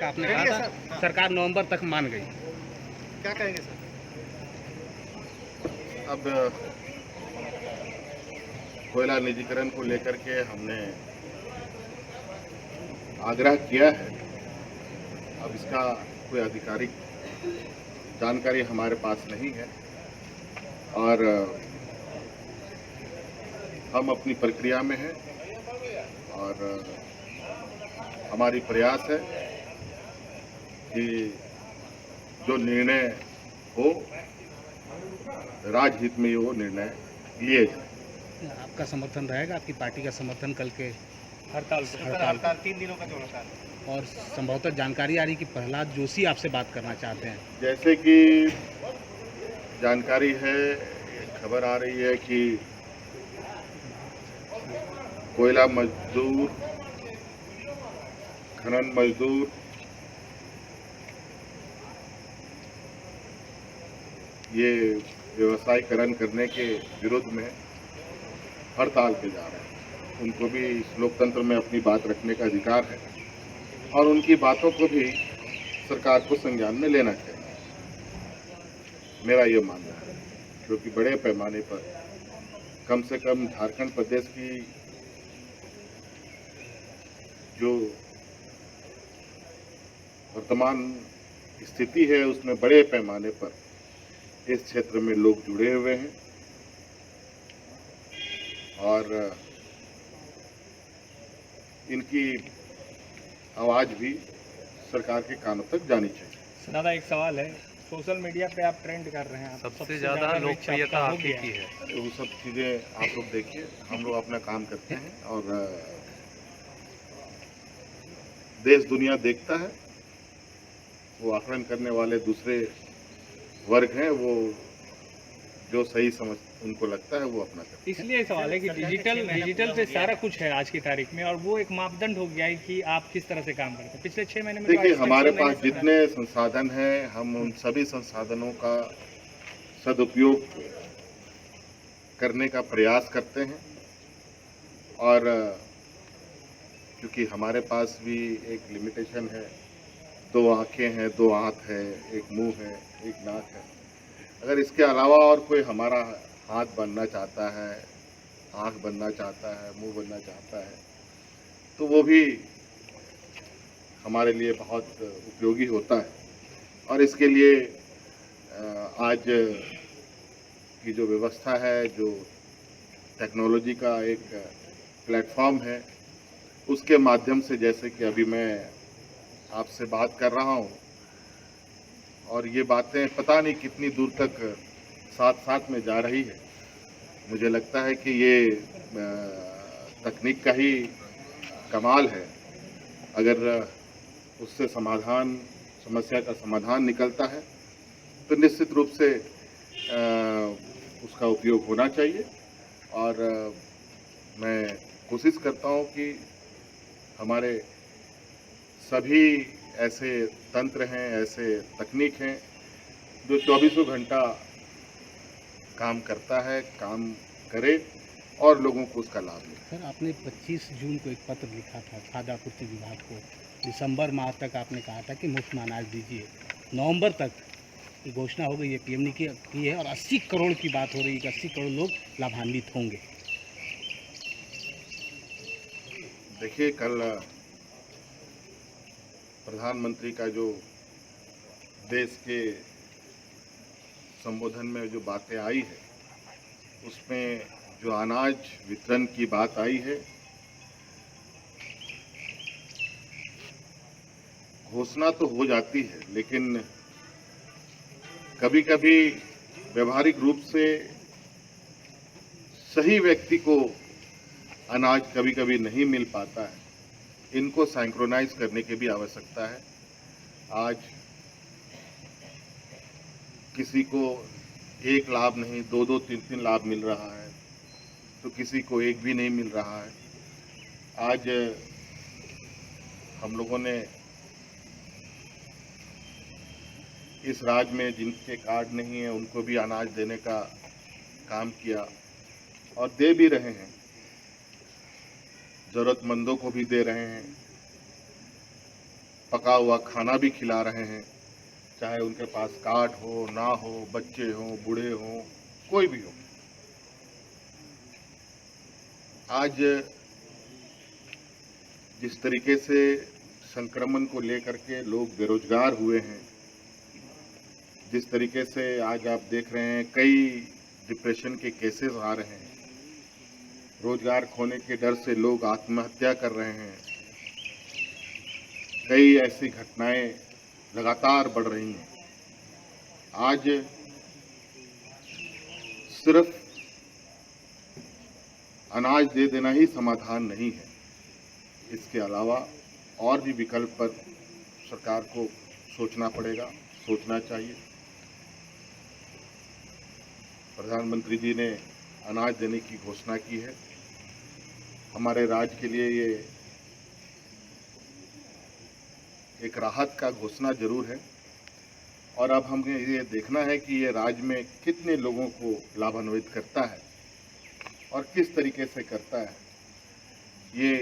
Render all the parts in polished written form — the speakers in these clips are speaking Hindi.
आपने कहा था सरकार नवंबर तक मान गई, क्या कहेंगे सर? अब कोयला निजीकरण को लेकर के हमने आग्रह किया है। अब इसका कोई आधिकारिक जानकारी हमारे पास नहीं है और हम अपनी प्रक्रिया में हैं और हमारी प्रयास है कि जो निर्णय हो राजहित में वो निर्णय लिए जाए। आपका समर्थन रहेगा, आपकी पार्टी का समर्थन कल के हड़ताल 3 दिनों का जो हड़ताल है। और संभवतः जानकारी आ रही कि प्रहलाद जोशी आपसे बात करना चाहते हैं। जैसे कि जानकारी है, खबर आ रही है कि कोयला मजदूर, खनन मजदूर ये व्यवसायीकरण करने के विरोध में हड़ताल पे जा रहे हैं। उनको भी इस लोकतंत्र में अपनी बात रखने का अधिकार है और उनकी बातों को भी सरकार को संज्ञान में लेना चाहिए, मेरा ये मानना है। क्योंकि बड़े पैमाने पर कम से कम झारखंड प्रदेश की जो वर्तमान स्थिति है उसमें बड़े पैमाने पर इस क्षेत्र में लोग जुड़े हुए हैं और इनकी आवाज भी सरकार के कानों तक जानी चाहिए। दादा एक सवाल है, सोशल मीडिया पे आप ट्रेंड कर रहे हैं, सबसे ज्यादा लोकप्रियता आपकी की है। तो वो सब चीजें आप लोग देखिए, हम लोग अपना काम करते हैं और देश दुनिया देखता है। वो आकलन करने वाले दूसरे वर्ग हैं, वो जो सही समझ उनको लगता है वो अपना करते हैं। इसलिए सवाल है कि डिजिटल पे सारा कुछ है आज की तारीख में और वो एक मापदंड हो गया है कि आप किस तरह से काम करते हैं। पिछले 6 महीने में देखिए, हमारे पास जितने संसाधन हैं हम उन सभी संसाधनों का सदुपयोग करने का प्रयास करते हैं और क्योंकि हमारे पास भी एक लिमिटेशन है, 2 आँखें हैं, 2 हाथ है, एक मुंह है, एक नाक है। अगर इसके अलावा और कोई हमारा हाथ बनना चाहता है, आँख बनना चाहता है, मुंह बनना चाहता है, तो वो भी हमारे लिए बहुत उपयोगी होता है। और इसके लिए आज की जो व्यवस्था है, जो टेक्नोलॉजी का एक प्लेटफॉर्म है, उसके माध्यम से जैसे कि अभी मैं आपसे बात कर रहा हूँ और ये बातें पता नहीं कितनी दूर तक साथ साथ में जा रही है। मुझे लगता है कि ये तकनीक का ही कमाल है। अगर उससे समस्या का समाधान निकलता है तो निश्चित रूप से उसका उपयोग होना चाहिए और मैं कोशिश करता हूँ कि हमारे सभी ऐसे तंत्र हैं, ऐसे तकनीक हैं जो 24 घंटा काम करता है, काम करे और लोगों को उसका लाभ मिले। सर, आपने 25 जून को एक पत्र लिखा था खाद्य आपूर्ति विभाग को। दिसंबर माह तक आपने कहा था कि मुफ्त में अनाज दीजिए। नवंबर तक की घोषणा हो गई है, पीएम ने की है और 80 करोड़ की बात हो रही है कि 80 करोड़ लोग लाभान्वित होंगे। देखिए, कल प्रधानमंत्री का जो देश के संबोधन में जो बातें आई है, उसमें जो अनाज वितरण की बात आई है, घोषणा तो हो जाती है लेकिन कभी कभी व्यवहारिक रूप से सही व्यक्ति को अनाज कभी कभी नहीं मिल पाता है। इनको सिंक्रोनाइज करने की भी आवश्यकता है। आज किसी को एक लाभ नहीं, 2-2, 3-3 लाभ मिल रहा है, तो किसी को एक भी नहीं मिल रहा है। आज हम लोगों ने इस राज्य में जिनके कार्ड नहीं है उनको भी अनाज देने का काम किया और दे भी रहे हैं, जरूरतमंदों को भी दे रहे हैं। पका हुआ खाना भी खिला रहे हैं, चाहे उनके पास कार्ड हो ना हो, बच्चे हों, बूढ़े हों, कोई भी हो। आज जिस तरीके से संक्रमण को लेकर के लोग बेरोजगार हुए हैं, जिस तरीके से आज आप देख रहे हैं कई डिप्रेशन के केसेस आ रहे हैं, रोजगार खोने के डर से लोग आत्महत्या कर रहे हैं, कई ऐसी घटनाएं लगातार बढ़ रही हैं। आज सिर्फ अनाज दे देना ही समाधान नहीं है, इसके अलावा और भी विकल्प पर सरकार को सोचना पड़ेगा, सोचना चाहिए। प्रधानमंत्री जी ने अनाज देने की घोषणा की है। हमारे राज्य के लिए ये एक राहत का घोषणा जरूर है, और अब हमें ये देखना है कि ये राज्य में कितने लोगों को लाभान्वित करता है और किस तरीके से करता है। ये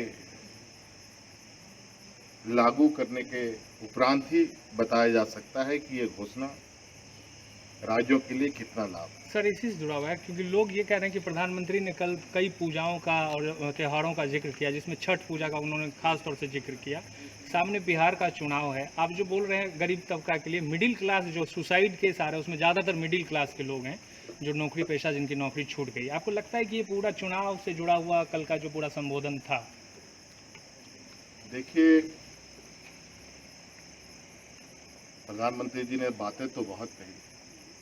लागू करने के उपरांत ही बताया जा सकता है कि ये घोषणा राज्यों के लिए कितना लाभ है। सर इसी से जुड़ा हुआ है, क्योंकि लोग ये कह रहे हैं कि प्रधानमंत्री ने कल कई पूजाओं का और त्योहारों का जिक्र किया, जिसमें छठ पूजा का उन्होंने खास तौर से जिक्र किया। सामने बिहार का चुनाव है, आप जो बोल रहे हैं गरीब तबका के लिए, मिडिल क्लास जो सुसाइड केस आ रहे हैं उसमें ज़्यादातर मिडिल क्लास के लोग हैं, जो नौकरी पेशा जिनकी नौकरी छूट गई। आपको लगता है कि ये पूरा चुनाव से जुड़ा हुआ कल का जो पूरा संबोधन था? देखिए, प्रधानमंत्री जी ने बातें तो बहुत कही,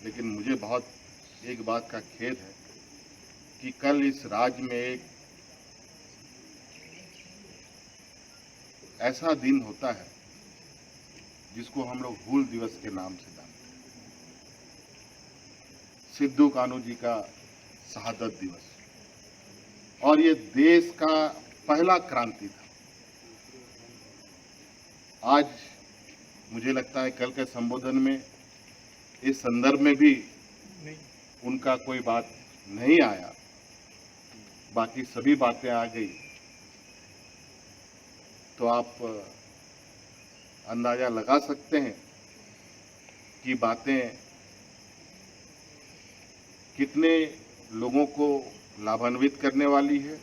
लेकिन मुझे बहुत एक बात का खेद है कि कल इस राज्य में एक ऐसा दिन होता है जिसको हम लोग हूल दिवस के नाम से जानते हैं, सिद्धू कान्हू जी का शहादत दिवस, और ये देश का पहला क्रांति था। आज मुझे लगता है कल के संबोधन में इस संदर्भ में भी उनका कोई बात नहीं आया, बाकी सभी बातें आ गई, तो आप अंदाजा लगा सकते हैं कि बातें कितने लोगों को लाभान्वित करने वाली है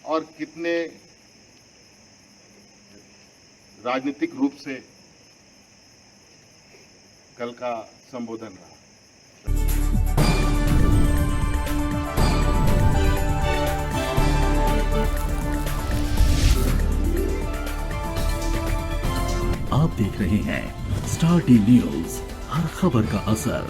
और कितने राजनीतिक रूप से कल का संबोधन रहा। आप देख रहे हैं स्टार टी न्यूज़, हर खबर का असर।